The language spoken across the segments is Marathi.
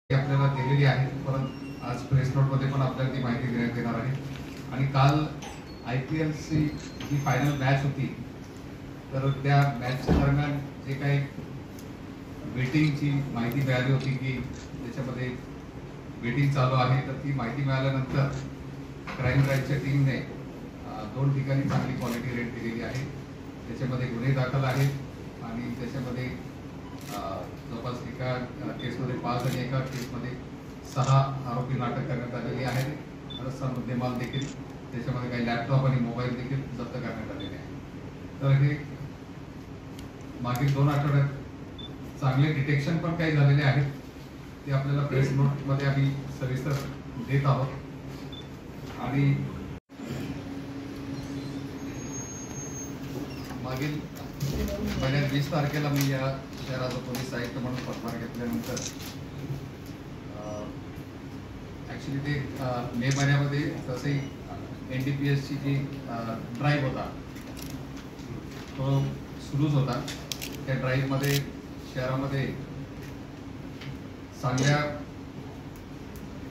आपल्याला दिलेली आहे, परंतु आज प्रेस नोटमध्ये पण आपल्याला ती माहिती देण्यात येणार आहे. आणि काल IPLची जी फायनल मॅच होती, तर त्या मॅचच्या दरम्यान जे काही बेटिंगची माहिती मिळाली होती की त्याच्यामध्ये बेटिंग चालू आहे, तर ती माहिती मिळाल्यानंतर क्राईम ब्रँचच्या टीमने 2 ठिकाणी चांगली क्वालिटी रेड केलेली आहे. त्याच्यामध्ये गुन्हे दाखल आहेत आणि त्याच्यामध्ये जवळपास एका केसमध्ये 5 आणि एका केसमध्ये 6 आरोपींना अटक करण्यात आलेली आहे. बराचसा मुद्देमाल देखील, त्याच्यामध्ये काही लॅपटॉप आणि मोबाईल देखील जप्त करण्यात आलेले आहे. तर हे मागील 2 आठवड्यात चांगले डिटेक्शन पण काही झालेले आहेत, ते आपल्याला प्रेस नोटमध्ये आम्ही सविस्तर देत आहोत. आणि मागील महिन्यात 20 तारखेला मी या शहराचा पोलीस आयुक्त म्हणून पदभार घेतल्यानंतर ॲक्च्युली ते मे महिन्यामध्ये तसंही NDPSची जी ड्राईव्ह होता तो सुरूच होता. त्या ड्राईव्हमध्ये शहरामध्ये चांगल्या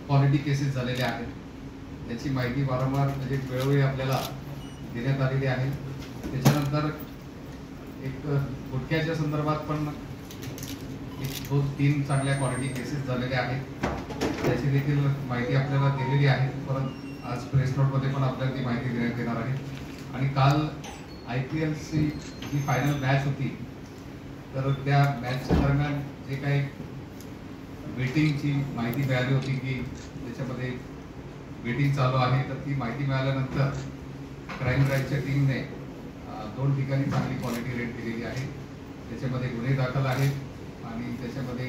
क्वालिटी केसेस झालेल्या आहेत. त्याची माहिती वारंवार म्हणजे वेळोवेळी आपल्याला देण्यात आलेली आहे. त्याच्यानंतर एक गुटख्याच्या संदर्भात पण 1-2-3 चांगल्या क्वालिटी केसेस झालेल्या आहेत. त्याची देखील माहिती आपल्याला दिलेली आहे, परंतु आज प्रेस नोटमध्ये पण आपल्याला ती माहिती देण्यात येणार आहे. आणि काल IPLची जी फायनल मॅच होती, तर त्या मॅचच्या दरम्यान जे काही बेटिंगची माहिती मिळाली होती की त्याच्यामध्ये बेटिंग चालू आहे, तर ती माहिती मिळाल्यानंतर क्राईम ब्रँचच्या टीमने 2 ठिकाणी चांगली क्वालिटी रेड केलेली आहे. त्याच्यामध्ये गुन्हे दाखल आहेत आणि त्याच्यामध्ये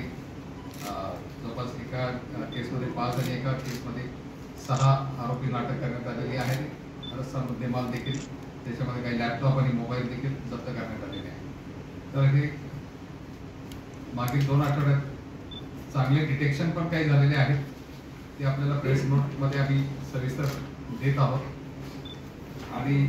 जवळपास एका केसमध्ये 5 आणि एका केसमध्ये 6 आरोपींना अटक करण्यात आलेली आहे. बराचसा मुद्देमाल देखील, त्याच्यामध्ये काही लॅपटॉप आणि मोबाईल देखील जप्त करण्यात आलेले आहे. तर हे मागील 2 आठवड्यात चांगले डिटेक्शन पण काही झालेले आहेत, ते आपल्याला प्रेस नोटमध्ये आम्ही सविस्तर देत आहोत. आणि